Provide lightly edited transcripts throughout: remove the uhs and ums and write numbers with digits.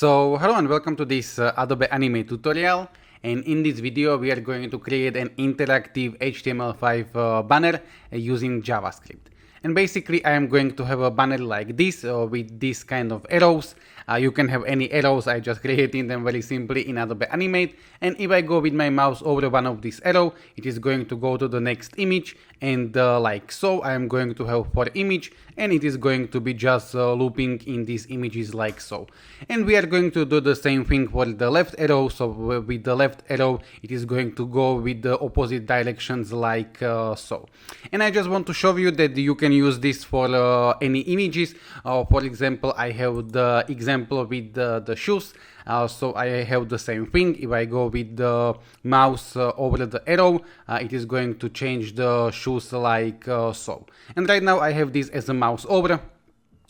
So hello and welcome to this Adobe Animate tutorial, and in this video we are going to create an interactive HTML5 banner using JavaScript. And basically I am going to have a banner like this with this kind of arrows. You can have any arrows, I just created them very simply in Adobe Animate, and if I go with my mouse over one of this arrow, it is going to go to the next image, and like so I am going to have 4 image, and it is going to be just looping in these images like so. And we are going to do the same thing for the left arrow, so with the left arrow it is going to go with the opposite directions like so. And I just want to show you that you can use this for any images. For example, I have the example with the shoes. So I have the same thing. If I go with the mouse over the arrow, it is going to change the shoes like so. And right now I have this as a mouse over.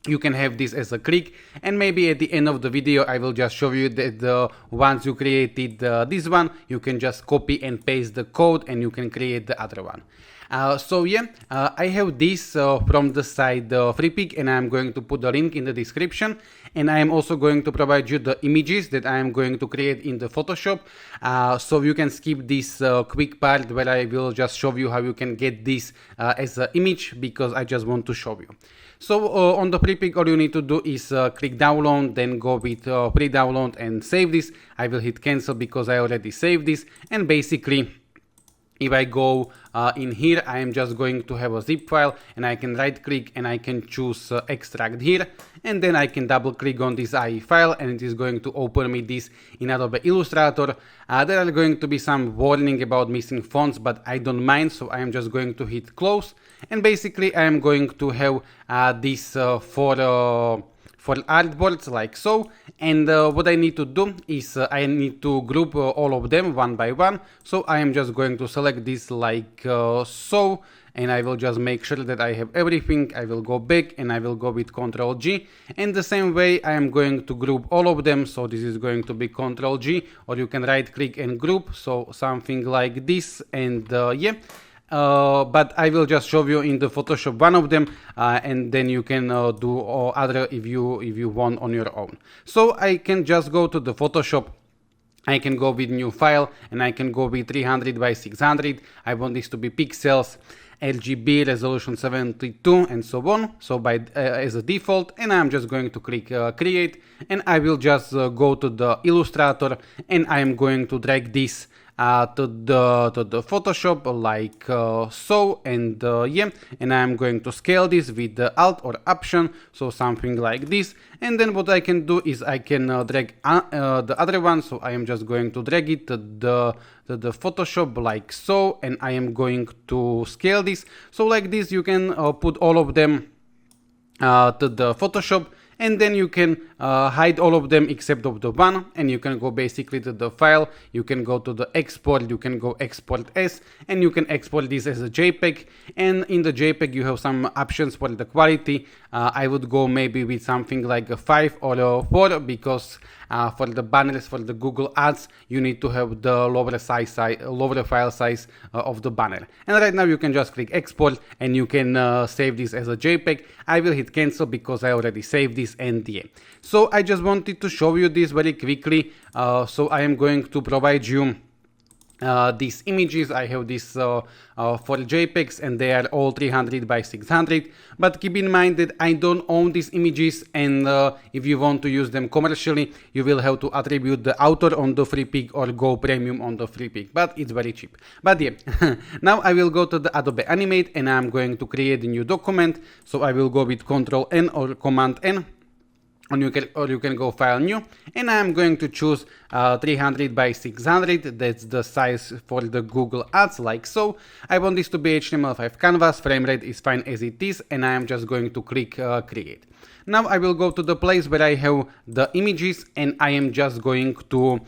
You can have this as a click, and maybe at the end of the video I will just show you that once you created this one, you can just copy and paste the code and you can create the other one. I have this from the site Freepik, and I am going to put the link in the description, and I am also going to provide you the images that I am going to create in the Photoshop, so you can skip this quick part where I will just show you how you can get this as an image, because I just want to show you. So on the Freepik, all you need to do is click download, then go with pre-download and save this. I will hit cancel because I already saved this, and basically if I go in here, I am just going to have a zip file, and I can right click and I can choose extract here, and then I can double click on this IE file and it is going to open me this in Adobe Illustrator. There are going to be some warning about missing fonts, but I don't mind, so I am just going to hit close, and basically I am going to have this for artboards like so. And what I need to do is I need to group all of them one by one. So I am just going to select this like so, and I will just make sure that I have everything. I will go back and I will go with Ctrl G, and the same way I am going to group all of them. So this is going to be Ctrl G, or you can right click and group, so something like this. And but I will just show you in the Photoshop one of them, and then you can do other if you want on your own. So I can just go to the Photoshop. I can go with new file, and I can go with 300 by 600. I want this to be pixels, RGB, resolution 72, and so on. So by as a default, and I'm just going to click create, and I will just go to the Illustrator, and I am going to drag this to the Photoshop like so, and and I'm going to scale this with the Alt or Option, so something like this. And then what I can do is I can drag the other one, so I am just going to drag it to the Photoshop like so, and I am going to scale this. So like this you can put all of them to the Photoshop, and then you can hide all of them except of the one, and you can go basically to the file, you can go to the export, you can go export as, and you can export this as a JPEG. And in the JPEG you have some options for the quality. I would go maybe with something like a 5 or a 4, because for the banners, for the Google ads, you need to have the lower file size of the banner. And right now you can just click export, and you can save this as a JPEG. I will hit cancel because I already saved this, and yeah. So I just wanted to show you this very quickly. So I am going to provide you these images. I have this for JPEGs, and they are all 300 by 600, but keep in mind that I don't own these images, and if you want to use them commercially, you will have to attribute the author on the Freepik or go premium on the Freepik, but it's very cheap. But yeah, now I will go to the Adobe Animate, and I'm going to create a new document. So I will go with Ctrl N or Command N, or you can go file new, and I am going to choose 300 by 600. That's the size for the Google ads like so. I want this to be HTML5 canvas, frame rate is fine as it is, and I am just going to click create. Now I will go to the place where I have the images, and I am just going to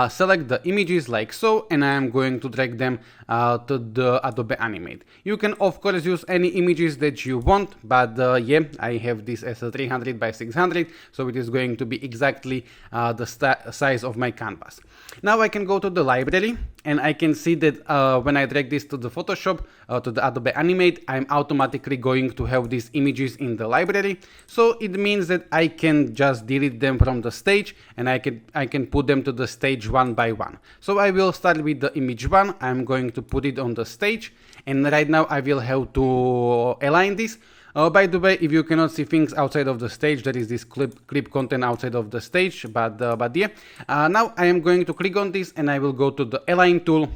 select the images like so, and I am going to drag them to the Adobe Animate. You can of course use any images that you want, but yeah, I have this as a 300 by 600, so it is going to be exactly the size of my canvas. Now I can go to the library, And I can see that when I drag this to the Photoshop, to the Adobe Animate, I'm automatically going to have these images in the library. So it means that I can just delete them from the stage, and I can put them to the stage one by one. So I will start with the image one. I'm going to put it on the stage, and right now I will have to align this. By the way, if you cannot see things outside of the stage, there is this clip content outside of the stage, but yeah. Now I am going to click on this, and I will go to the align tool,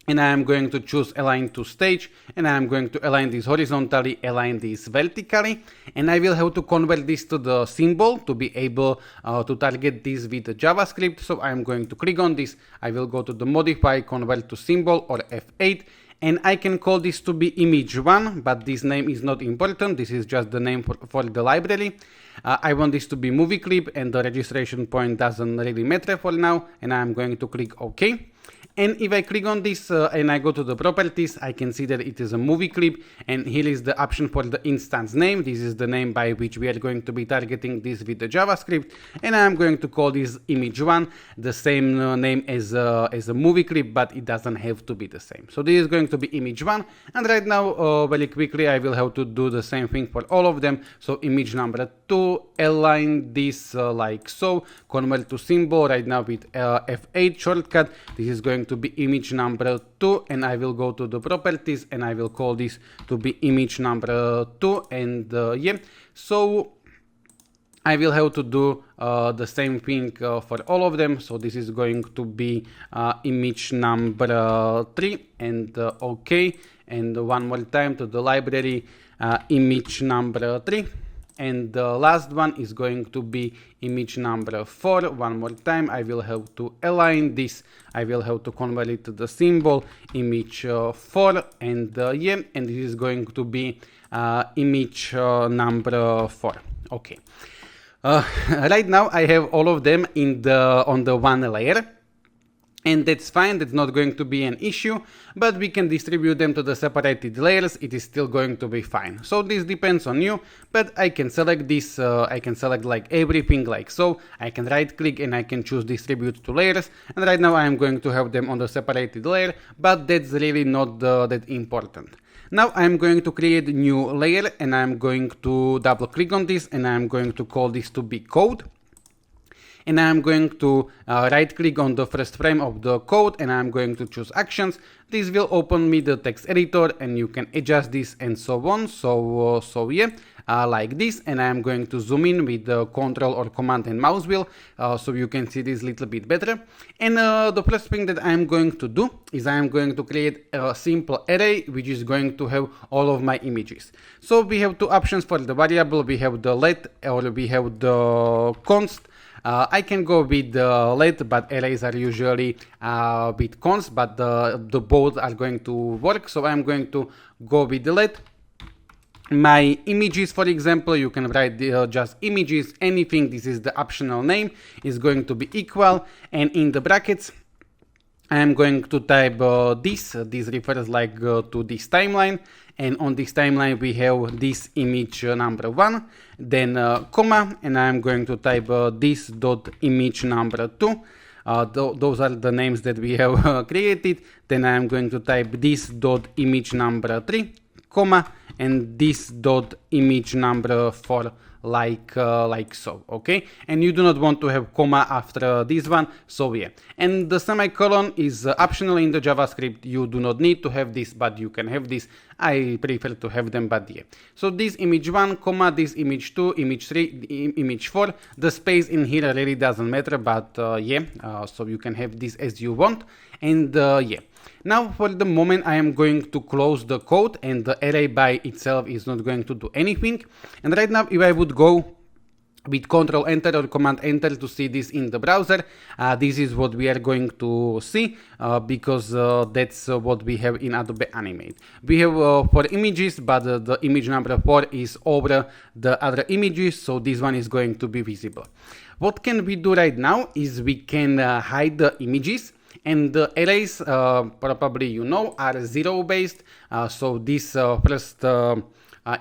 and I am going to choose align to stage, and I am going to align this horizontally, align this vertically, and I will have to convert this to the symbol to be able to target this with the JavaScript. So I am going to click on this. I will go to the modify, convert to symbol, or F8. And I can call this to be image1, but this name is not important. This is just the name for the library. I want this to be movie clip, and the registration point doesn't really matter for now. And I'm going to click OK. And if I click on this and I go to the properties, I can see that it is a movie clip, and here is the option for the instance name. This is the name by which we are going to be targeting this with the JavaScript, and I'm going to call this image1, the same name as a movie clip, but it doesn't have to be the same. So this is going to be image1, and right now very quickly I will have to do the same thing for all of them. So image number 2, align this like so, convert to symbol right now with F8 shortcut. This is going to be image number 2, and I will go to the properties, and I will call this to be image number 2, and yeah, so I will have to do the same thing for all of them. So this is going to be image number 3, and OK, and one more time to the library, image number 3. And the last one is going to be image number 4. One more time, I will have to align this. I will have to convert it to the symbol, image 4, and yeah, and this is going to be image number 4. Okay. Right now I have all of them on the one layer. And that's fine, that's not going to be an issue, but we can distribute them to the separated layers. It is still going to be fine. So this depends on you, but I can select this, I can select like everything like so. I can right click and I can choose distribute to layers. And right now I am going to have them on the separated layer, but that's really not that important. Now I'm going to create a new layer, and I'm going to double click on this, and I'm going to call this to be code. And I'm going to right click on the first frame of the code, and I'm going to choose actions. This will open me the text editor, and you can adjust this and so on. So yeah, like this, and I'm going to zoom in with the control or command and mouse wheel so you can see this a little bit better. And the first thing that I'm going to do is I'm going to create a simple array which is going to have all of my images. So we have two options for the variable. We have the let, or we have the const. I can go with the let, but arrays are usually with const, but the both are going to work. So I'm going to go with the let. My images, for example, you can write just images, anything. This is the optional name, is going to be equal, and in the brackets I am going to type this. This refers like to this timeline, and on this timeline we have this image number 1, then comma, and I am going to type this dot image number 2. Those are the names that we have created. Then I am going to type this dot image number 3, comma, and this dot image number 4, like so. Okay, and you do not want to have comma after this one, so yeah. And the semicolon is optional in the JavaScript. You do not need to have this, but you can have this. I prefer to have them, but yeah. So this image 1, comma, this image 2, image 3, image 4. The space in here really doesn't matter, but yeah, so you can have this as you want. And yeah. Now for the moment I am going to close the code, and the array by itself is not going to do anything. And right now if I would go with Control Enter or Command Enter to see this in the browser, this is what we are going to see because that's what we have in Adobe Animate. We have 4 images, but the image number 4 is over the other images, so this one is going to be visible. What can we do right now is we can hide the images. And the arrays, probably you know, are 0 based. So this first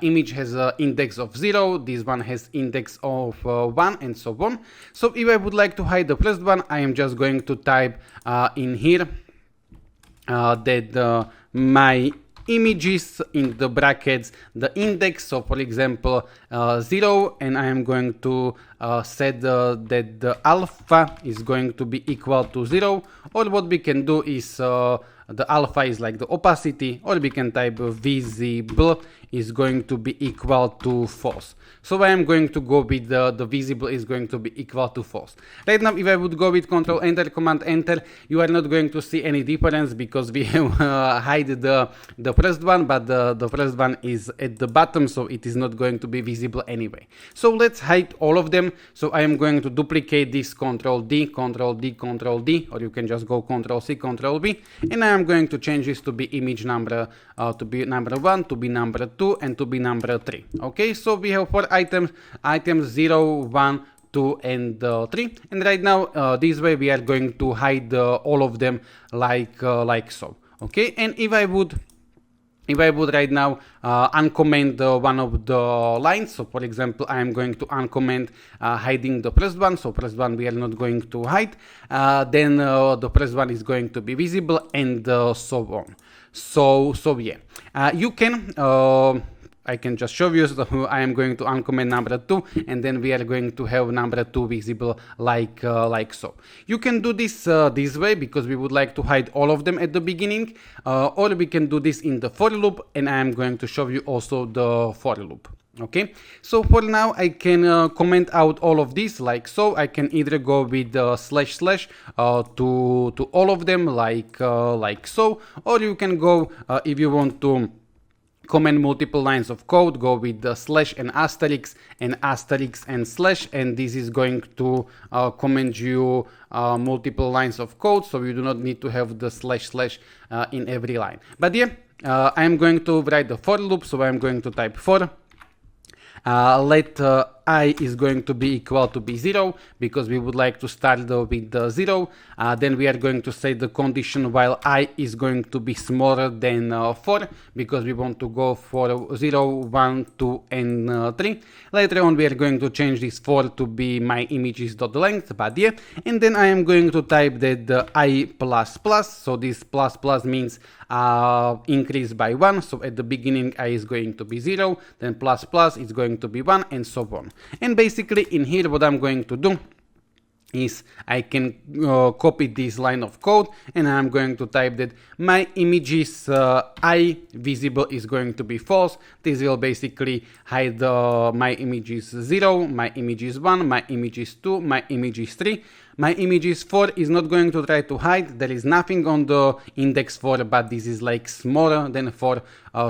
image has an index of 0, this one has index of 1, and so on. So if I would like to hide the first one, I am just going to type in here that my images in the brackets the index, so for example 0, and I am going to set that the alpha is going to be equal to 0, or what we can do is the alpha is like the opacity, or we can type visible is going to be equal to false. So I am going to go with the visible is going to be equal to false. Right now, if I would go with Control Enter, Command Enter, you are not going to see any difference because we have hide the first one, but the first one is at the bottom, so it is not going to be visible anyway. So let's hide all of them. So I am going to duplicate this Control D, Control D, Control D, or you can just go Control C, Control V, and I am going to change this to be image number to be number 1, to be number 2, and to be number 3. Okay, so we have 4 items 0, 1, 2, and 3, and right now this way we are going to hide all of them like so. Okay, and if I would right now uncomment one of the lines, so for example I am going to uncomment hiding the first one, so first one we are not going to hide, then the first one is going to be visible, and so on. So yeah, you can I can just show you. So I am going to uncomment number 2, and then we are going to have number 2 visible like so. You can do this this way because we would like to hide all of them at the beginning, or we can do this in the for loop, and I am going to show you also the for loop. Okay, so for now I can comment out all of these like so. I can either go with slash slash to all of them like so, or you can go if you want to comment multiple lines of code, go with the slash and asterisk and slash, and this is going to comment you multiple lines of code, so you do not need to have the slash slash in every line. But yeah, I am going to write the for loop, so I am going to type for let I is going to be equal to be 0 because we would like to start with the 0. Then we are going to say the condition while I is going to be smaller than 4 because we want to go for 0, 1, 2, and 3. Later on we are going to change this 4 to be my images dot length, but yeah, and then I am going to type that the I plus plus, so this plus plus means increase by 1, so at the beginning I is going to be 0, then plus plus is going to be 1, and so on. And basically in here what I'm going to do is I can copy this line of code, and I'm going to type that my images I visible is going to be false. This will basically hide my images 0, my images 1, my images 2, my images 3. My images 4 is not going to try to hide. There is nothing on the index 4, but this is like smaller than 4.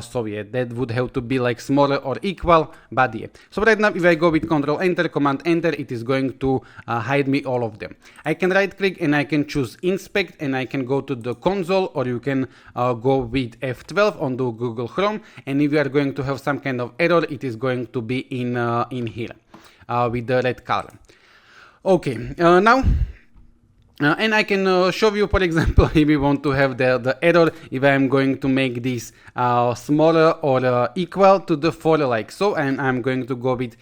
So yeah, that would have to be like smaller or equal, but yeah. So right now, if I go with Control Enter, Command Enter, it is going to hide me all of them. I can right click and I can choose Inspect, and I can go to the console, or you can go with F12 on the Google Chrome. And if you are going to have some kind of error, it is going to be in here with the red color. Okay, now, and I can show you, for example, if we want to have the error, if I am going to make this smaller or equal to the 4 like so, and I'm going to go with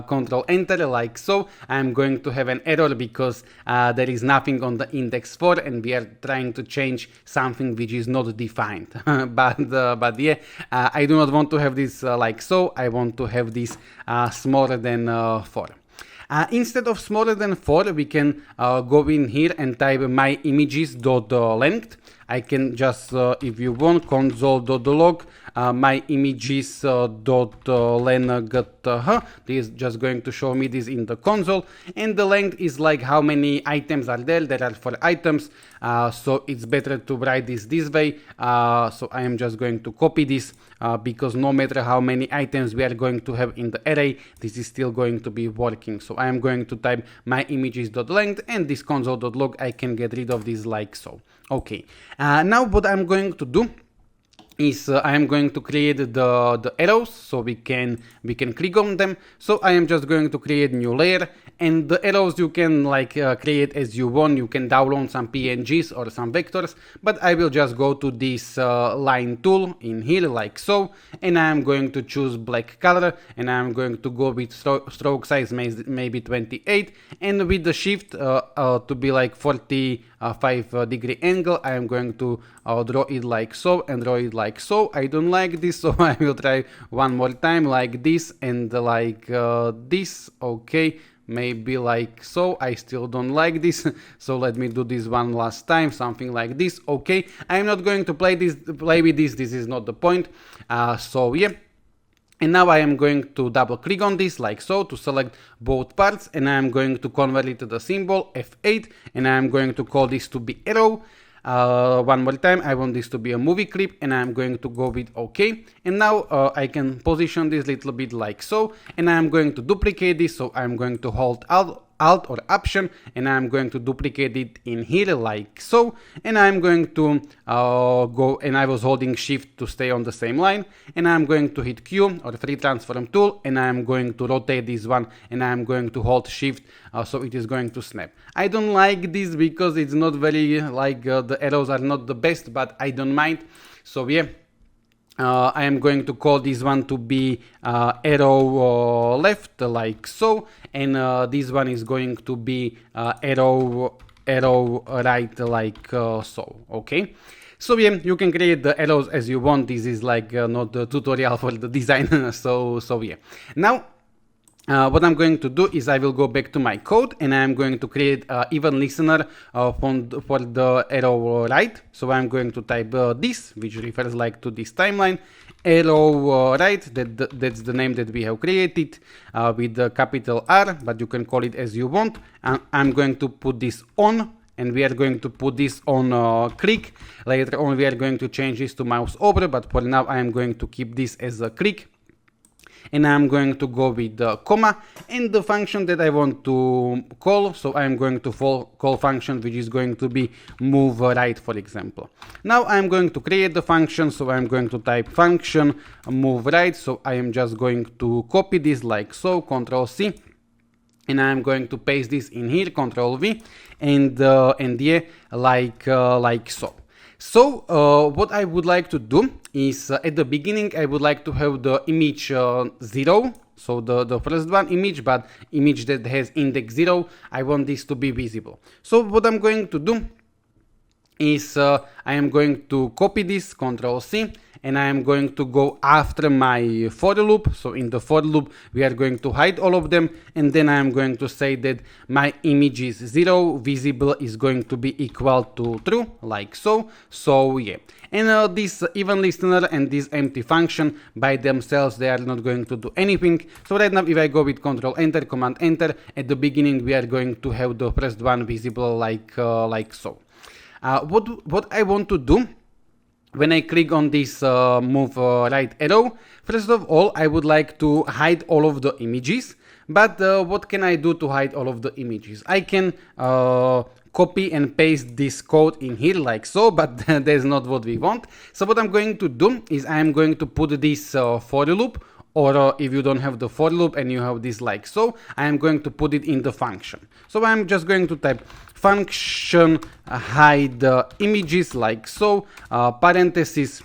Control Enter like so, I'm going to have an error because there is nothing on the index 4, and we are trying to change something which is not defined. But yeah, I do not want to have this like so. I want to have this smaller than 4. Instead of smaller than 4, we can go in here and type my images dot length. I can just, if you want, console.log my images dot length. This is just going to show me this in the console, and the length is like how many items are there. There are 4 items, so it's better to write this way. So I am just going to copy this because no matter how many items we are going to have in the array, this is still going to be working. So I am going to type my images dot length, and this console.log I can get rid of this like so. Okay, now what I'm going to do is I am going to create the arrows so we can click on them. So I am just going to create new layer, And the arrows you can like create as you want. You can download some PNGs or some vectors, but I will just go to this line tool in here like so, and I'm going to choose black color, and I'm going to go with stroke size maybe 28, and with the shift to be like 45-degree angle, I am going to draw it like so and draw it like so. I don't like this, so I will try one more time like this and like this. Okay, maybe like so. I still don't like this, so let me do this one last time, something like this. Okay, I'm not going to play with this. This is not the point. So yeah. And now I am going to double click on this like so to select both parts, and I am going to convert it to the symbol F8, and I am going to call this to be arrow. One more time, I want this to be a movie clip, and I'm going to go with OK. And now I can position this little bit like so, and I'm going to duplicate this, so I'm going to hold Alt or Option, and I'm going to duplicate it in here like so, and I'm going to go, and I was holding Shift to stay on the same line, and I'm going to hit Q or Free Transform tool, and I'm going to rotate this one, and I'm going to hold Shift so it is going to snap. I don't like this because it's not very like the arrows are not the best, but I don't mind. So yeah. I am going to call this one to be arrow left like so, and this one is going to be arrow right like so. Okay, so yeah, you can create the arrows as you want. This is like not the tutorial for the design. so yeah. Now what I'm going to do is I will go back to my code, and I'm going to create even listener for the arrow right. So I'm going to type this, which refers like to this timeline, arrow right. That's the name that we have created with the capital R, but you can call it as you want. I'm going to put this on, and we are going to put this on click. Later on we are going to change this to mouse over, but for now I am going to keep this as a click. And I'm going to go with the comma and the function that I want to call. So I'm going to call function which is going to be move right, for example. Now I'm going to create the function, so I'm going to type function move right. So I am just going to copy this like so, Control C, and I'm going to paste this in here, Control V, and yeah, like so. So what I would like to do is at the beginning I would like to have the image 0, so the first one image, but image that has index 0, I want this to be visible. So what I'm going to do is I am going to copy this, Control C, and I am going to go after my for loop. So in the for loop we are going to hide all of them, and then I am going to say that my image is 0, visible is going to be equal to true, like so. So yeah, and this even listener and this empty function by themselves, they are not going to do anything. So right now if I go with Control Enter, Command Enter, at the beginning we are going to have the first one visible like so. What I want to do when I click on this move right arrow, first of all I would like to hide all of the images. But what can I do to hide all of the images? I can copy and paste this code in here like so, but that's not what we want. So what I'm going to do is I'm going to put this for loop, or if you don't have the for loop and you have this like so, I am going to put it in the function. So I'm just going to type function hide images like so, parentheses,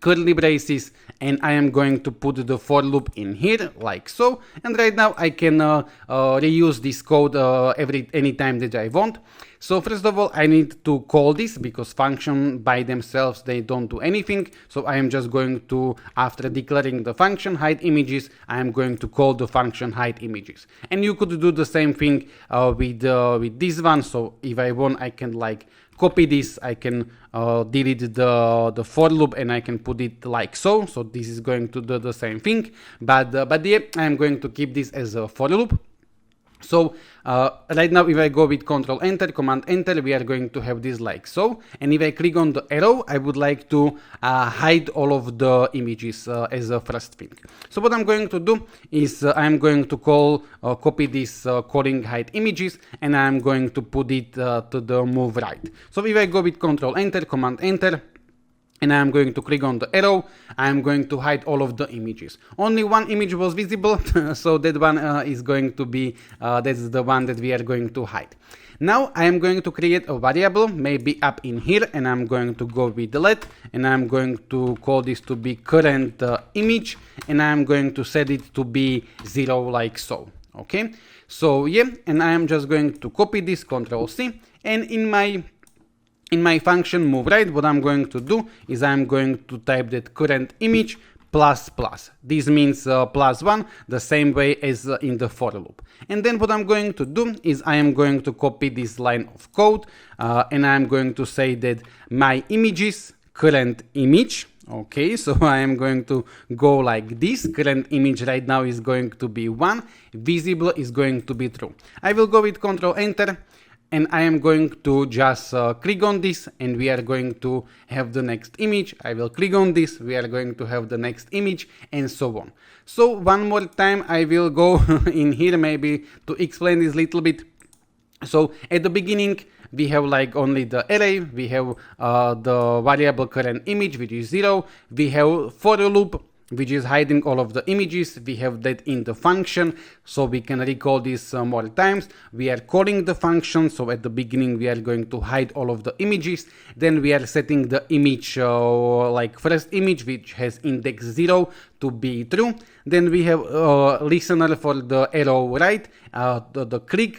curly braces, and I am going to put the for loop in here like so. And right now I can reuse this code anytime that I want. So first of all I need to call this, because function by themselves they don't do anything. So I am just going to, after declaring the function hide images, I am going to call the function hide images. And you could do the same thing with this one. So if I want, I can like copy this, I can delete the for loop, and I can put it like so. So this is going to do the same thing, but yeah, I am going to keep this as a for loop. So right now if I go with Control Enter, Command Enter, we are going to have this like so. And if I click on the arrow, I would like to hide all of the images as a first thing. So what I'm going to do is I'm going to copy this calling hide images, and I'm going to put it to the move right. So if I go with Control Enter, Command Enter, and I'm going to click on the arrow. I'm going to hide all of the images. Only one image was visible, so that one is going to be, that's the one that we are going to hide. Now I am going to create a variable, maybe up in here, and I'm going to go with let, and I'm going to call this to be current image, and I'm going to set it to be 0 like so. Okay, so yeah, and I am just going to copy this, Ctrl C, and in my function move right, what I'm going to do is I'm going to type that current image plus plus. This means plus 1, the same way as in the for loop. And then what I'm going to do is I am going to copy this line of code, and I'm going to say that my images current image. Okay, so I am going to go like this. Current image right now is going to be 1, visible is going to be true. I will go with Ctrl Enter, and I am going to just click on this, and we are going to have the next image. I will click on this, we are going to have the next image, and so on. So one more time I will go in here maybe to explain this little bit. So at the beginning we have like only the array, we have the variable current image, which is 0, we have for loop, which is hiding all of the images. We have that in the function, so we can recall this more times. We are calling the function, so at the beginning we are going to hide all of the images. Then we are setting the image, like first image, which has index 0 to be true. Then we have listener for the arrow right, the click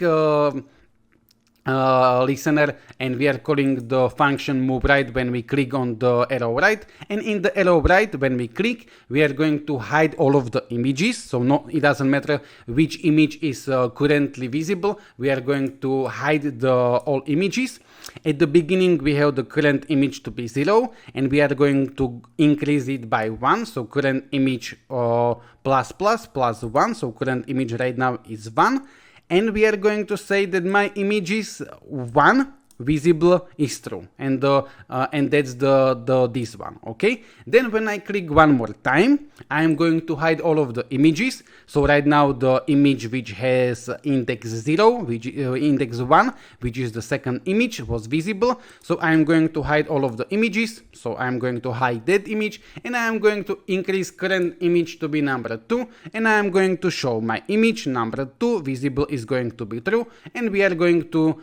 listener, and we are calling the function move right when we click on the arrow right, and in the arrow right when we click we are going to hide all of the images. So no, it doesn't matter which image is currently visible, we are going to hide the all images. At the beginning we have the current image to be 0, and we are going to increase it by 1, so current image plus plus plus 1, so current image right now is 1. And we are going to say that my image is 1, visible is true, and that's this one. Okay, then when I click one more time I am going to hide all of the images. So right now the image which has index 0, which index 1, which is the second image, was visible, so I am going to hide all of the images. So I am going to hide that image, and I am going to increase current image to be number 2, and I am going to show my image number 2, visible is going to be true, and we are going to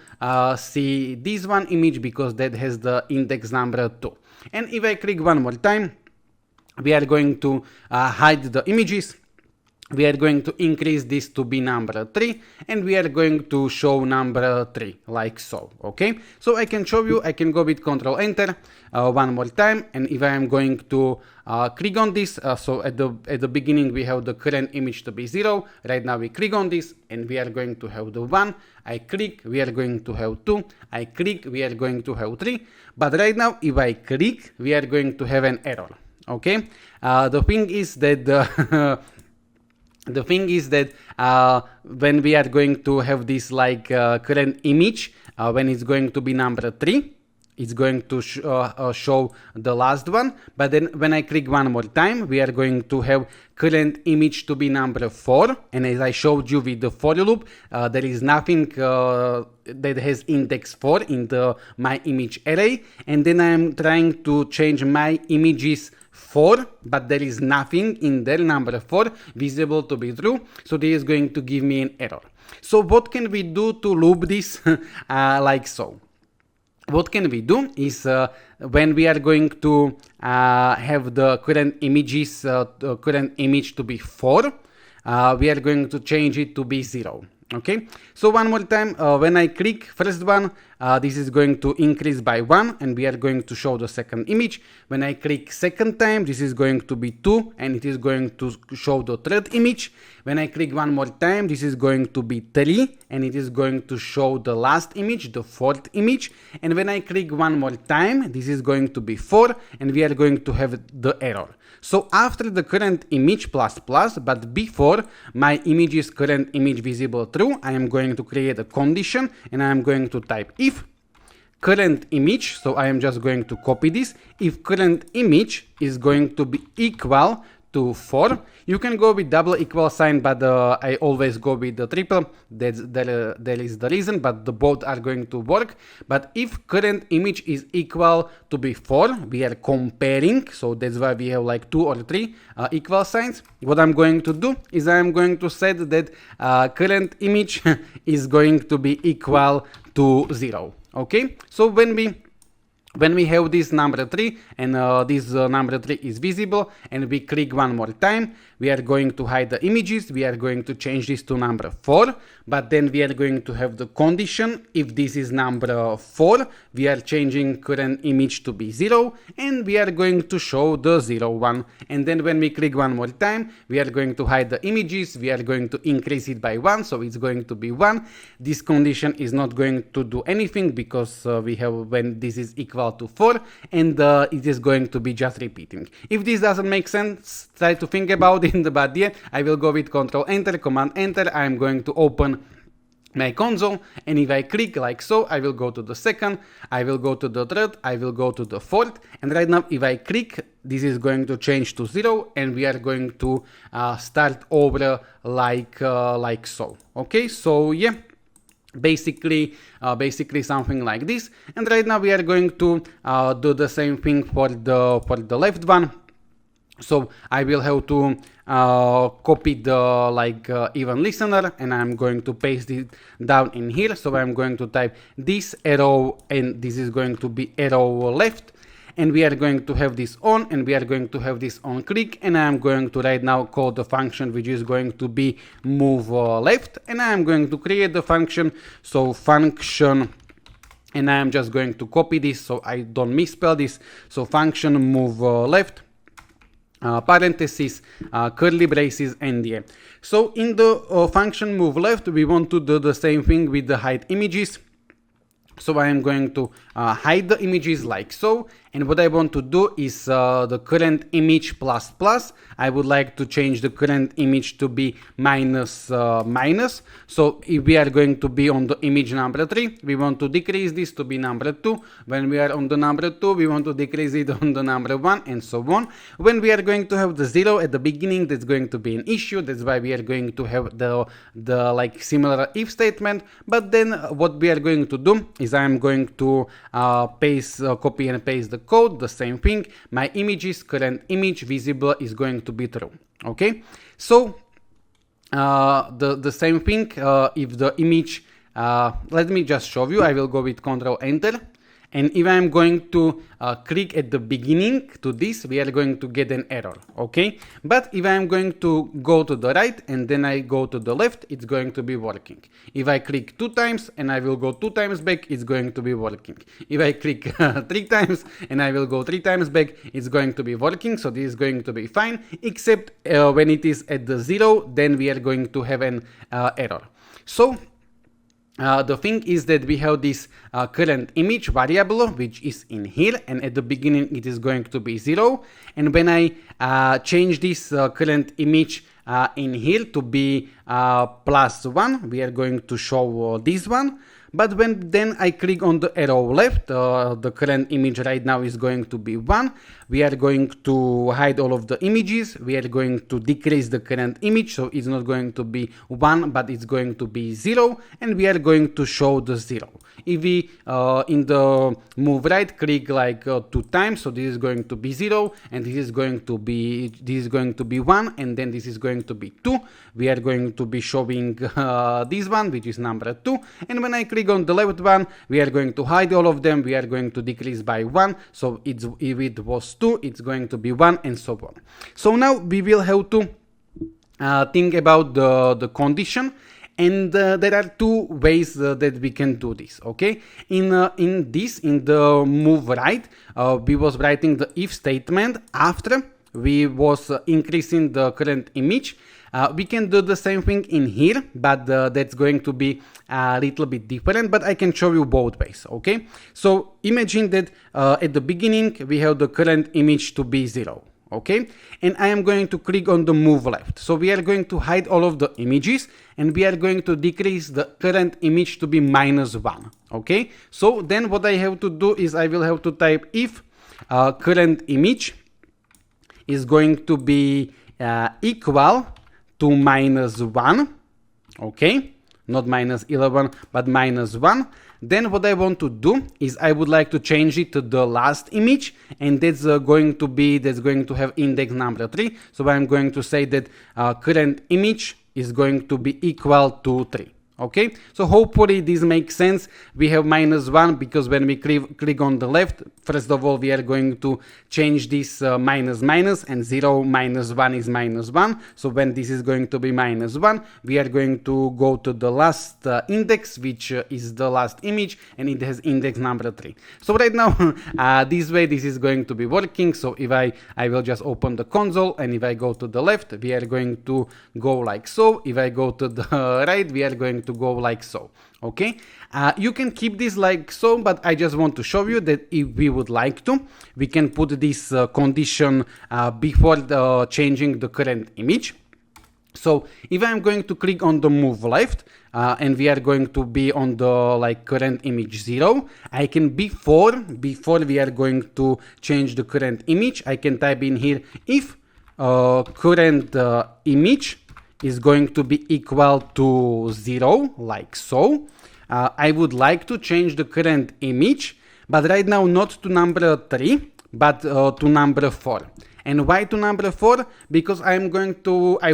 see this one image because that has the index number 2. And if I click one more time, we are going to hide the images. We are going to increase this to be number 3, and we are going to show number 3 like so. Okay, so I can show you, I can go with Ctrl Enter one more time, and if I am going to click on this, so at the beginning we have the current image to be 0. Right now we click on this and we are going to have the 1. I click, we are going to have 2. I click, we are going to have 3. But right now if I click, we are going to have an error. Okay, the thing is that the thing is that when we are going to have this like current image, when it's going to be number 3, it's going to show the last one. But then when I click one more time, we are going to have current image to be number 4. And as I showed you with the for loop, there is nothing that has index 4 in the my image array. And then I am trying to change my images 4, but there is nothing in there, number 4, visible to be true. So this is going to give me an error. So what can we do to loop this like so? What can we do is when we are going to have the current images, current image to be 4, we are going to change it to be 0. Okay, so one more time, when I click first one, this is going to increase by 1, and we are going to show the second image. When I click second time, this is going to be 2, and it is going to show the third image. When I click one more time, this is going to be 3, and it is going to show the last image, the fourth image. And when I click one more time, this is going to be 4, and we are going to have the error. So after the current image plus plus, but before my image is current image visible true, I am going to create a condition, and I am going to type if current image, so I am just going to copy this, if current image is going to be equal to 4. You can go with double equal sign, but I always go with the triple. There is the reason, but the both are going to work. But if current image is equal to be 4, we are comparing, so that's why we have like 2 or 3 equal signs. What I'm going to do is I'm going to set that current image is going to be equal to 0. Okay, so when we have this number 3 and this number 3 is visible and we click one more time, we are going to hide the images, we are going to change this to number 4, but then we are going to have the condition. If this is number 4, we are changing current image to be 0 and we are going to show the 0 one. And then when we click one more time, we are going to hide the images, we are going to increase it by 1, so it's going to be 1. This condition is not going to do anything because we have when this is equal to 4 and it is going to be just repeating. If this doesn't make sense, try to think about it, but yeah, I will go with Control Enter, Command Enter. I'm going to open my console, and if I click like so, I will go to the second, I will go to the third, I will go to the fourth, and right now if I click, this is going to change to 0 and we are going to start over like so. Okay, so yeah, basically something like this. And right now we are going to do the same thing for the left one. So I will have to copy the even listener, and I'm going to paste it down in here. So I'm going to type this arrow, and this is going to be arrow left, and we are going to have this on, and we are going to have this on click, and I'm going to right now call the function which is going to be move left, and I'm going to create the function. So function, and I'm just going to copy this so I don't misspell this. So function move left, parentheses, curly braces, and yeah. So in the function move left, we want to do the same thing with the hide images. So I am going to hide the images like so, and what I want to do is the current image plus plus. I would like to change the current image to be minus minus. So if we are going to be on the image number 3, we want to decrease this to be number 2. When we are on the number 2, we want to decrease it on the number 1, and so on. When we are going to have the 0 at the beginning, that's going to be an issue. That's why we are going to have the like similar if statement. But then what we are going to do is I'm going to copy and paste the code, the same thing. My images, current image visible is going to be true. Okay, so the same thing if the image, let me just show you. I will go with Control Enter, and if I'm going to click at the beginning to this, we are going to get an error. Okay, but if I'm going to go to the right and then I go to the left, it's going to be working. If I click 2 times and I will go 2 times back, it's going to be working. If I click 3 times and I will go 3 times back, it's going to be working. So this is going to be fine, except when it is at the 0, then we are going to have an error. So the thing is that we have this current image variable which is in here, and at the beginning it is going to be 0, and when I change this current image in here to be plus 1, we are going to show this one. But when then I click on the arrow left, the current image right now is going to be 1. We are going to hide all of the images. We are going to decrease the current image, so it's not going to be 1, but it's going to be 0, and we are going to show the 0. If we in the move right click like 2 times, so this is going to be 0, and this is going to be 1, and then this is going to be 2. We are going to be showing this one, which is number 2, and when I click on the left one, we are going to hide all of them. We are going to decrease by 1, so if it was 2, it's going to be 1, and so on. So now we will have to think about the condition, and there are 2 ways that we can do this. Okay, in the move right, we was writing the if statement after we was increasing the current image. We can do the same thing in here, but that's going to be a little bit different, but I can show you both ways. Okay, so imagine that at the beginning we have the current image to be 0. Okay, and I am going to click on the move left. So we are going to hide all of the images, and we are going to decrease the current image to be minus 1. Okay, so then what I have to do is I will have to type if current image is going to be equal to -1, okay, not -11 but -1, then what I want to do is I would like to change it to the last image, and that's going to have index number 3. So I'm going to say that current image is going to be equal to 3. Okay, so hopefully this makes sense. We have -1 because when we click on the left, first of all, we are going to change this minus minus, and 0 minus 1 is -1. So when this is going to be -1, we are going to go to the last index, which is the last image, and it has index number 3. So right now, this way, this is going to be working. So if I will just open the console, and if I go to the left, we are going to go like so. If I go to the right, we are going to go like so. Okay, you can keep this like so, but I just want to show you that if we would like to, we can put this condition before changing the current image. So if I'm going to click on the move left, and we are going to be on the current image 0, I can before we are going to change the current image, I can type in here if current image is going to be equal to 0, like so. I would like to change the current image, but right now not to number 3, but to number 4. And why to number 4? Because I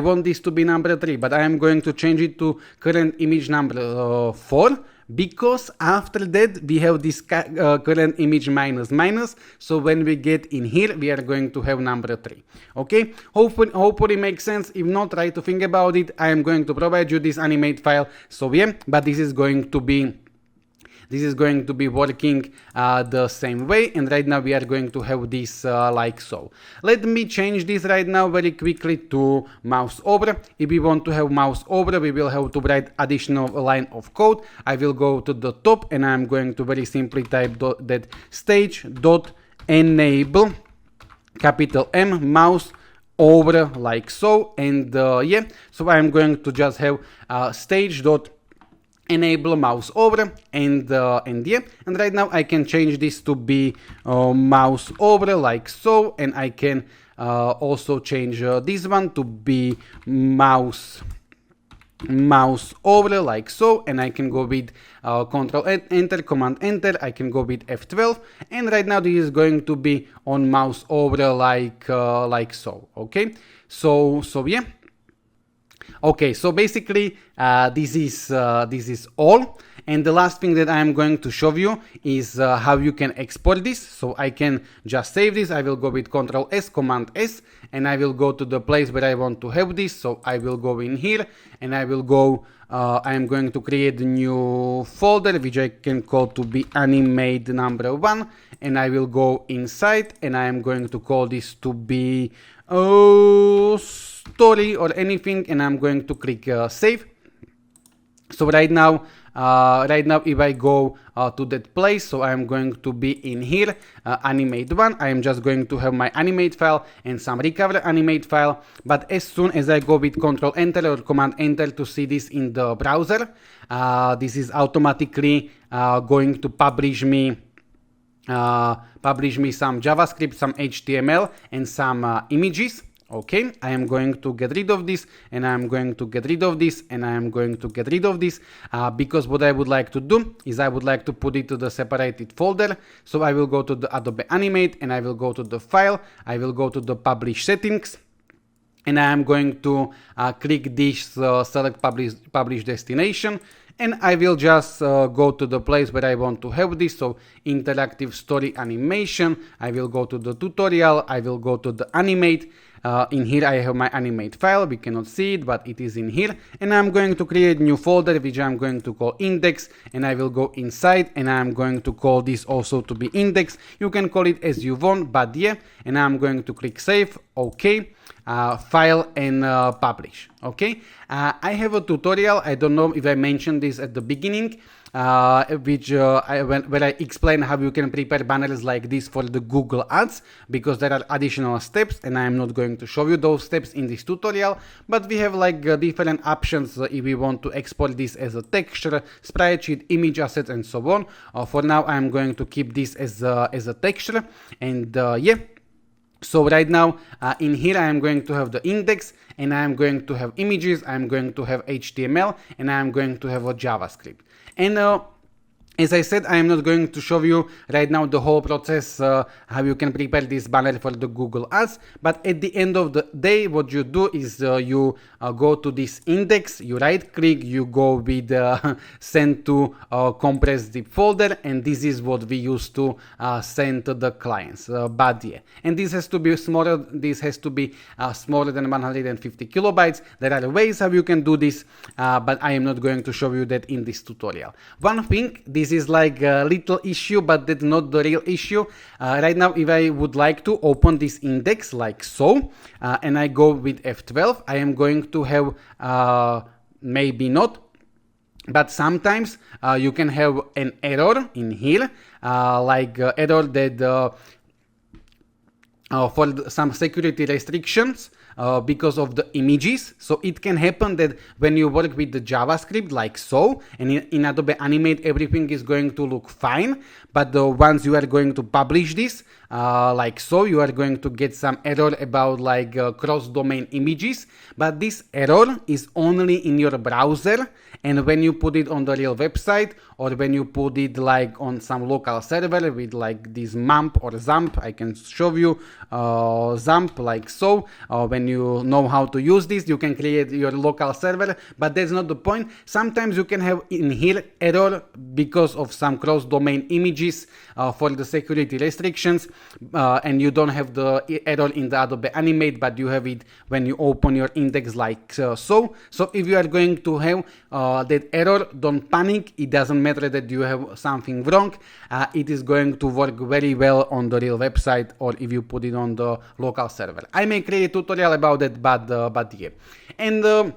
want this to be number 3, but I am going to change it to current image number 4, because after that we have this current image minus minus. So when we get in here, we are going to have number 3. Okay, hopefully makes sense. If not, try to think about it. I am going to provide you this animate file. So yeah, but this is going to be working the same way, and right now we are going to have this like so. Let me change this right now very quickly to mouse over. If we want to have mouse over, we will have to write additional line of code. I will go to the top, and I'm going to very simply type that stage.enable capital M mouse over, like so. And yeah, so I'm going to just have stage.enable mouse over, and yeah, and right now I can change this to be mouse over, like so, and I can also change this one to be mouse over, like so, and I can go with Control Enter, Command Enter. I can go with F12, and right now this is going to be on mouse over, like so. Okay, so yeah. Okay, so basically this is all, and the last thing that I am going to show you is how you can export this. So I can just save this. I will go with Control S, Command S, and I will go to the place where I want to have this. So I will go in here, and I will go, I am going to create a new folder, which I can call to be animate number 1, and I will go inside, and I am going to call this to be story or anything, and I'm going to click save. So right now if I go to that place, so I'm going to be in here, animate 1. I am just going to have my animate file and some recover animate file, but as soon as I go with Control Enter or Command Enter to see this in the browser, this is automatically going to publish me some JavaScript, some HTML, and some images. Okay, I am going to get rid of this, and I am going to get rid of this, and I am going to get rid of this, because what I would like to do is I would like to put it to the separated folder. So I will go to the Adobe Animate, and I will go to the file, I will go to the publish settings, and I am going to click this select publish destination, and I will just go to the place where I want to have this. So interactive story animation, I will go to the tutorial, I will go to the animate. In here I have my animate file. We cannot see it, but it is in here, and I'm going to create a new folder which I'm going to call index, and I will go inside, and I'm going to call this also to be index. You can call it as you want, but yeah, and I'm going to click save. Okay, file, and publish. Okay, I have a tutorial. I don't know if I mentioned this at the beginning, where I explain how you can prepare banners like this for the Google Ads, because there are additional steps, and I am not going to show you those steps in this tutorial, but we have different options if we want to export this as a texture, spreadsheet, image assets, and so on. For now, I am going to keep this as a texture, and yeah. So right now in here I am going to have the index, and I am going to have images, I am going to have HTML, and I am going to have a JavaScript. And as I said, I am not going to show you right now the whole process, how you can prepare this banner for the Google Ads, but at the end of the day, what you do is you go to this index, you right click, you go with send to compressed zip folder, and this is what we use to send to the clients. But yeah, and this has to be smaller, this has to be smaller than 150 kilobytes. There are ways how you can do this, but I am not going to show you that in this tutorial. One thing, this is like a little issue, but that's not the real issue. Right now, if I would like to open this index like so, and I go with F12, I am going to have maybe not, but sometimes you can have an error in here, like error that for some security restrictions because of the images. So it can happen that when you work with the JavaScript like so, and in Adobe Animate everything is going to look fine, but once you are going to publish this like so, you are going to get some error about like cross-domain images, but this error is only in your browser, and when you put it on the real website, or when you put it like on some local server with like this MAMP or XAMPP, I can show you XAMPP like so. When you know how to use this, you can create your local server, but that's not the point. Sometimes you can have in here error because of some cross-domain images for the security restrictions, and you don't have the error in the Adobe Animate, but you have it when you open your index like so. So if you are going to have that error, don't panic. It doesn't matter that you have something wrong. It is going to work very well on the real website, or if you put it on the local server. I may create a tutorial about it, but yeah. And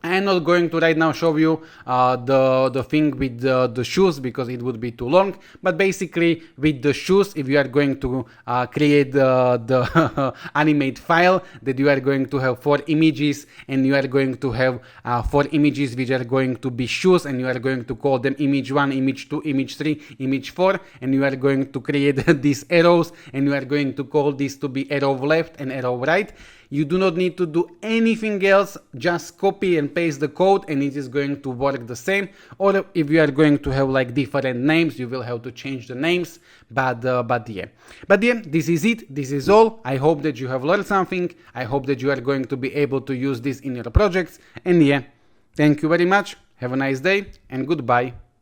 I am not going to right now show you the thing with the shoes, because it would be too long. But basically with the shoes, if you are going to create the animate file, that you are going to have 4 images, and you are going to have 4 images which are going to be shoes, and you are going to call them image 1, image 2, image 3, image 4, and you are going to create these arrows, and you are going to call this to be arrow left and arrow right. You do not need to do anything else, just copy and paste the code, and it is going to work the same. Or if you are going to have like different names, you will have to change the names, but yeah, this is it, this is all. I hope that you have learned something. I hope that you are going to be able to use this in your projects, and yeah, thank you very much, have a nice day, and goodbye.